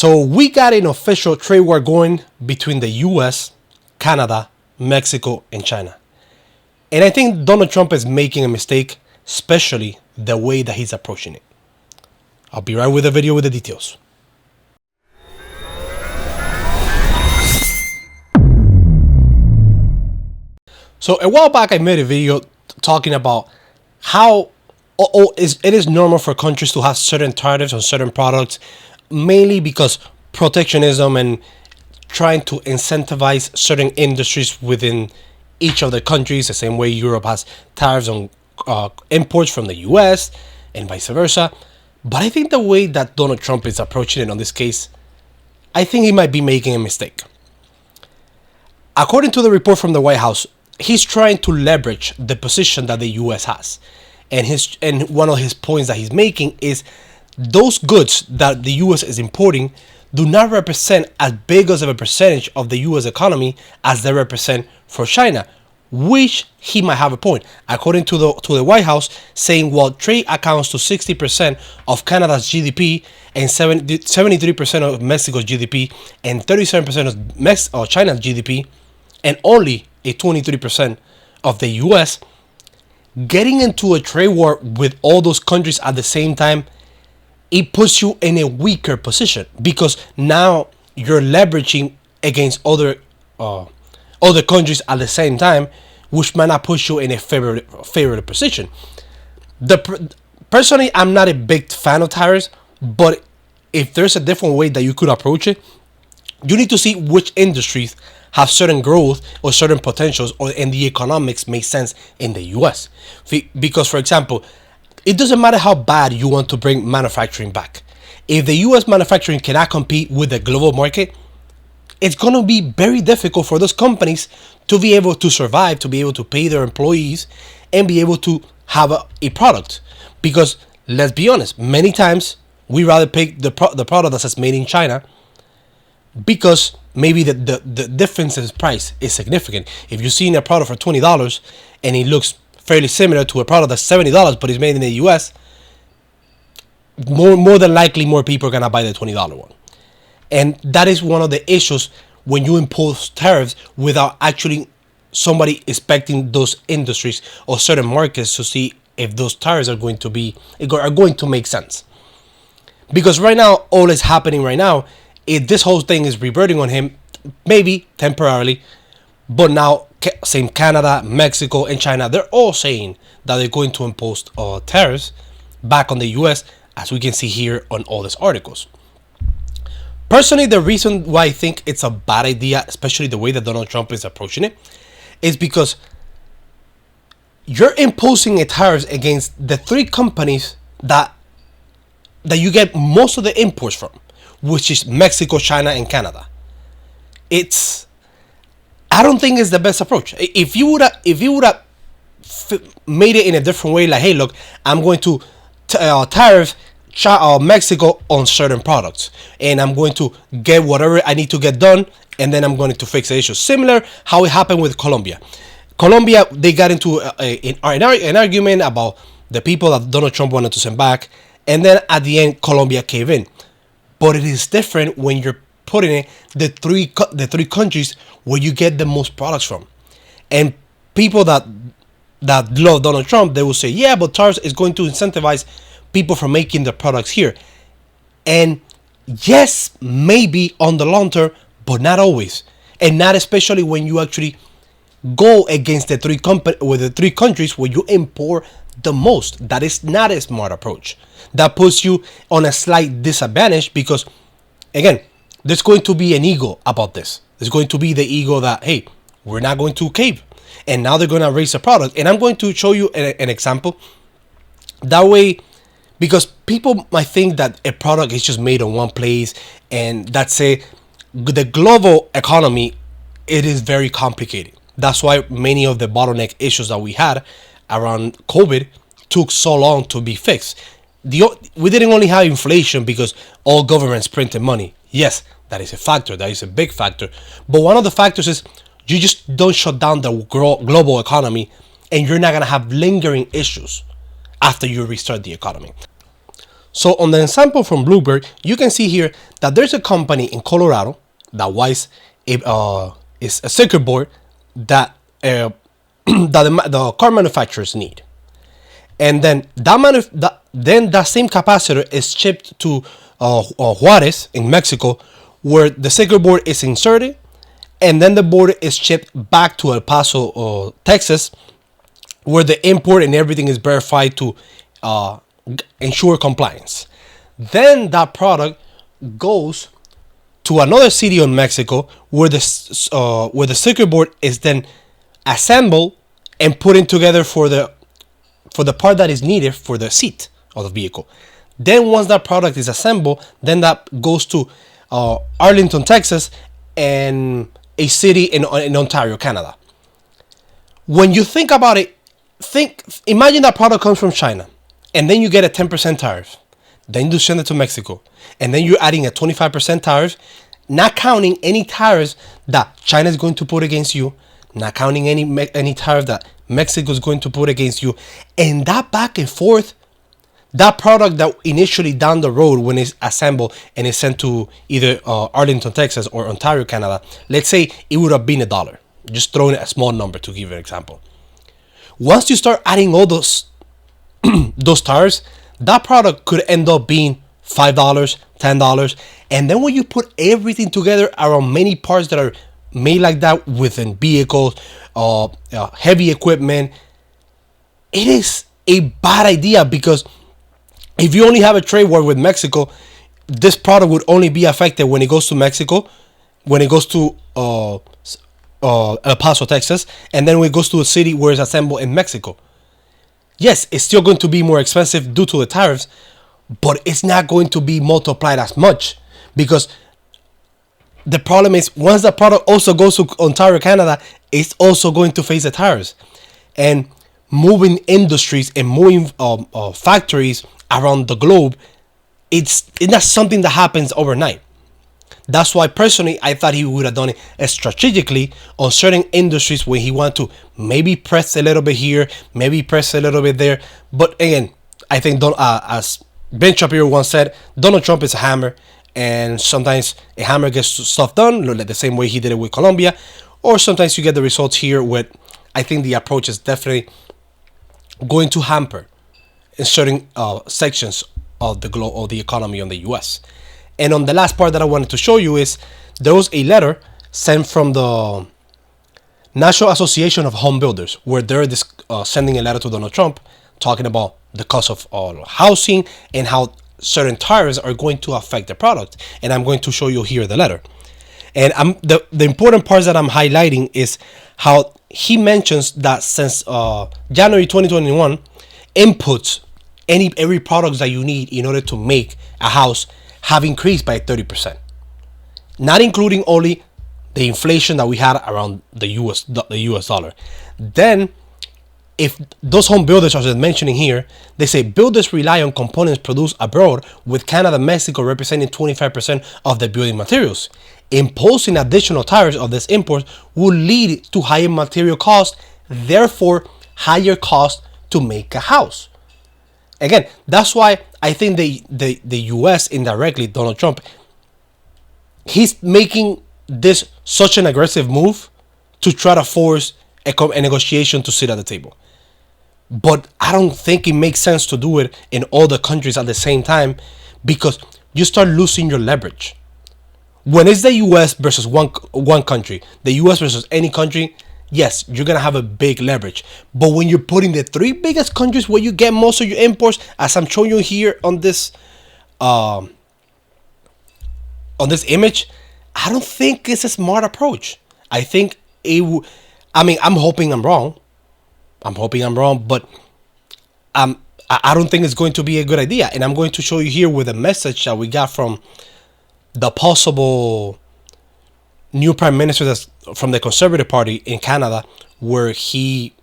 So we got an official trade war going between the US, Canada, Mexico, and China. And I think Donald Trump is making a mistake, especially the way that he's approaching it. I'll be right with the video with the details. So a while back I made a video talking about how it is normal for countries to have certain tariffs on certain products, mainly because protectionism and trying to incentivize certain industries within each of the countries, the same way Europe has tariffs on imports from the US and vice versa. But I think the way that Donald Trump is approaching it on this case, I think he might be making a mistake. According to the report from the White House, he's trying to leverage the position that the US has. And one of his points that he's making is those goods that the US is importing do not represent as big as of a percentage of the US economy as they represent for China, which he might have a point. According to the White House, saying, well, trade accounts to 60% of Canada's GDP and 73% of Mexico's GDP and 37% of China's GDP and only a 23% of the US, getting into a trade war with all those countries at the same time, it puts you in a weaker position because now you're leveraging against other countries at the same time, which might not put you in a favorable position. Personally, I'm not a big fan of tariffs, but if there's a different way that you could approach it, you need to see which industries have certain growth or certain potentials, and the economics make sense in the US. Because, for example, it doesn't matter how bad you want to bring manufacturing back. If the US manufacturing cannot compete with the global market, it's going to be very difficult for those companies to be able to survive, to be able to pay their employees, and be able to have a product. Because, let's be honest, many times we rather pick the product that's made in China because maybe the difference in price is significant. If you're seeing a product for $20 and it looks fairly similar to a product that's $70 but it's made in the US, more than likely more people are gonna buy the $20 one. And that is one of the issues when you impose tariffs without actually somebody inspecting those industries or certain markets to see if those tariffs are going to make sense. Because right now, all is happening right now, this whole thing is reverting on him, maybe temporarily, but now same Canada, Mexico, and China, they're all saying that they're going to impose tariffs back on the US, as we can see here on all these articles. Personally, the reason why I think it's a bad idea, especially the way that Donald Trump is approaching it, is because you're imposing a tariff against the three companies that you get most of the imports from, which is Mexico, China, and Canada. I don't think it's the best approach. If you would have made it in a different way, like, hey, look, I'm going to tariff Mexico on certain products, and I'm going to get whatever I need to get done, and then I'm going to fix the issue. Similar how it happened with Colombia. Colombia, they got into an argument about the people that Donald Trump wanted to send back, and then at the end, Colombia caved in. But it is different when you're putting it the three countries where you get the most products from. And people that love Donald Trump, they will say, yeah, but tariffs is going to incentivize people from making the products here. And yes, maybe on the long term, but not always. And not especially when you actually go against the three countries where you import the most. That is not a smart approach. That puts you on a slight disadvantage because, again, there's going to be an ego about this. There's going to be the ego that, hey, we're not going to cave. And now they're going to raise the product. And I'm going to show you an example. That way, because people might think that a product is just made in one place, and that's the global economy, it is very complicated. That's why many of the bottleneck issues that we had around COVID took so long to be fixed. We didn't only have inflation because all governments printed money. Yes, that is a factor. That is a big factor. But one of the factors is you just don't shut down the global economy, and you're not going to have lingering issues after you restart the economy. So on the example from Bloomberg, you can see here that there's a company in Colorado that is a circuit board that that the car manufacturers need, and then that same capacitor is shipped to Juarez in Mexico, where the circuit board is inserted, and then the board is shipped back to El Paso, Texas, where the import and everything is verified to ensure compliance. Then that product goes to another city in Mexico, where the circuit board is then assembled and put in together for the part that is needed for the seat of the vehicle. Then once that product is assembled, then that goes to Arlington, Texas, and a city in Ontario, Canada. When you think about it, imagine that product comes from China, and then you get a 10% tariff. Then you send it to Mexico, and then you're adding a 25% tariff, not counting any tariffs that China is going to put against you, not counting any tariff that Mexico is going to put against you, and that back and forth, that product that initially down the road when it's assembled and is sent to either Arlington, Texas, or Ontario, Canada, let's say it would have been $1. Just throwing a small number to give you an example. Once you start adding all those tariffs, that product could end up being $5, $10, and then when you put everything together around many parts that are made like that within vehicles, heavy equipment, it is a bad idea, because if you only have a trade war with Mexico, this product would only be affected when it goes to Mexico, when it goes to El Paso, Texas, and then when it goes to a city where it's assembled in Mexico. Yes, it's still going to be more expensive due to the tariffs, but it's not going to be multiplied as much, because the problem is once the product also goes to Ontario, Canada, it's also going to face the tariffs. And moving industries and moving factories around the globe, it's not something that happens overnight. That's why personally I thought he would have done it strategically on certain industries where he wanted to maybe press a little bit here, maybe press a little bit there. But again, I think as Ben Shapiro once said, Donald Trump is a hammer, and sometimes a hammer gets stuff done, like the same way he did it with Colombia, or sometimes you get the results here with, I think the approach is definitely going to hamper in certain sections of the economy on the US. And on the last part that I wanted to show you is there was a letter sent from the National Association of Home Builders, where they're sending a letter to Donald Trump talking about the cost of housing and how certain tariffs are going to affect the product. And I'm going to show you here the letter. And the important parts that I'm highlighting is how he mentions that since January 2021, inputs, every product that you need in order to make a house have increased by 30%. Not including only the inflation that we had around the US dollar. Then, if those home builders are mentioning here, they say builders rely on components produced abroad, with Canada and Mexico representing 25% of the building materials. Imposing additional tariffs of this import will lead to higher material costs, therefore higher costs to make a house. Again, that's why I think the US indirectly, Donald Trump, he's making this such an aggressive move to try to force a negotiation to sit at the table. But I don't think it makes sense to do it in all the countries at the same time, because you start losing your leverage. When it's the US versus one country, the US versus any country, yes, you're going to have a big leverage. But when you're putting the three biggest countries where you get most of your imports, as I'm showing you here on this image, I don't think it's a smart approach. I think I'm hoping I'm wrong. But I don't think it's going to be a good idea. And I'm going to show you here with a message that we got from the possible new prime minister that's from the Conservative Party in Canada, where he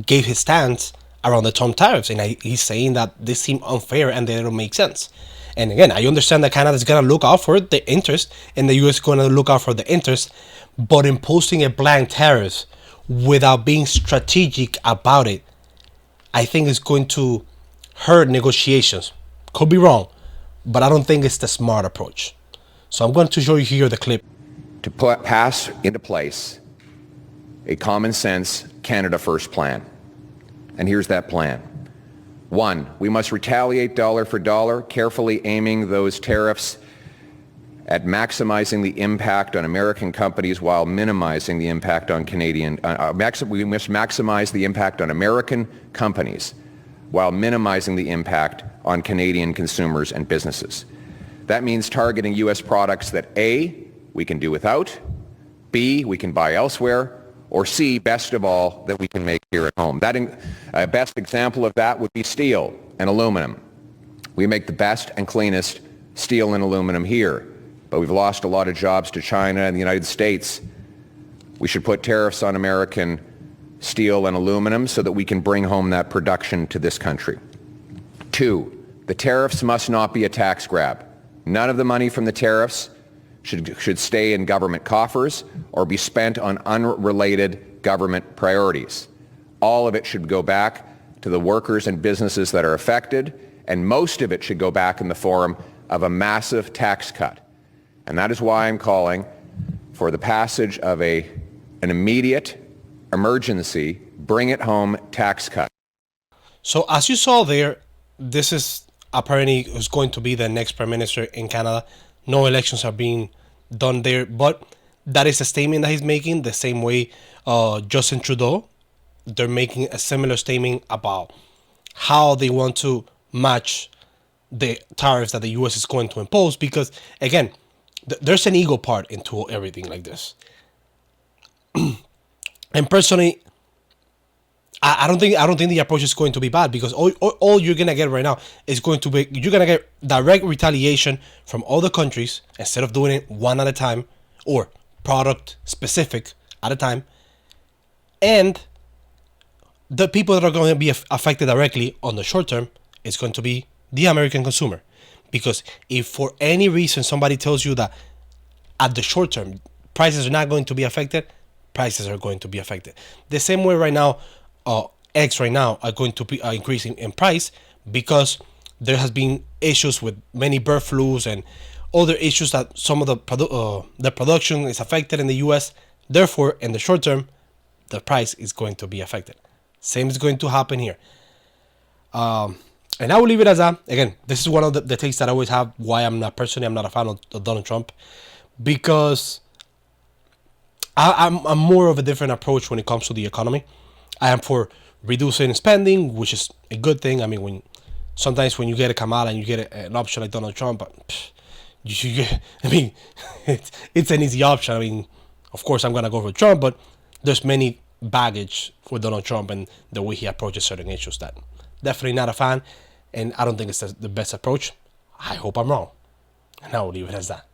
gave his stance around the Trump tariffs. And he's saying that they seem unfair and they don't make sense. And again, I understand that Canada is going to look out for the interest and the US is going to look out for the interest, but imposing a blank tariff without being strategic about it, I think is going to hurt negotiations Could be wrong, but I don't think it's the smart approach. So I'm going to show you here the clip. To pass into place a common sense Canada First plan. And here's that plan. 1, we must retaliate dollar for dollar, carefully aiming those tariffs at maximizing the impact on American companies while minimizing the impact on Canadian. We must maximize the impact on American companies while minimizing the impact on Canadian consumers and businesses. That means targeting U.S. products that A, we can do without, B, we can buy elsewhere, or C, best of all, that we can make here at home. That best example of that would be steel and aluminum. We make the best and cleanest steel and aluminum here, but we've lost a lot of jobs to China and the United States. We should put tariffs on American steel and aluminum so that we can bring home that production to this country. 2, the tariffs must not be a tax grab. None of the money from the tariffs should stay in government coffers or be spent on unrelated government priorities. All of it should go back to the workers and businesses that are affected, and most of it should go back in the form of a massive tax cut. And that is why I'm calling for the passage of an immediate emergency, bring it home tax cut. So as you saw there, this is apparently who's going to be the next prime minister in Canada. No elections are being done there, but that is a statement that he's making the same way Justin Trudeau. They're making a similar statement about how they want to match the tariffs that the U.S. is going to impose, because again, there's an ego part into everything like this. And personally, I don't think the approach is going to be bad, because all you're gonna get right now is going to be, you're gonna get direct retaliation from other countries instead of doing it one at a time or product specific at a time, and the people that are going to be affected directly on the short term is going to be the American consumer. Because if for any reason somebody tells you that at the short term prices are not going to be affected, prices are going to be affected. The same way right now, eggs right now are going to be increasing in price because there has been issues with many bird flus and other issues that some of the production is affected in the U.S. Therefore, in the short term, the price is going to be affected. Same is going to happen here. And I will leave it as that. Again, this is one of the takes that I always have, why I'm not a fan of Donald Trump, because I'm more of a different approach when it comes to the economy. I am for reducing spending, which is a good thing. I mean, sometimes when you get a Kamala and you get an option like Donald Trump, it's an easy option. I mean, of course I'm gonna go for Trump, but there's many baggage with Donald Trump and the way he approaches certain issues that definitely not a fan, and I don't think it's the best approach. I hope I'm wrong, and I will leave it as that.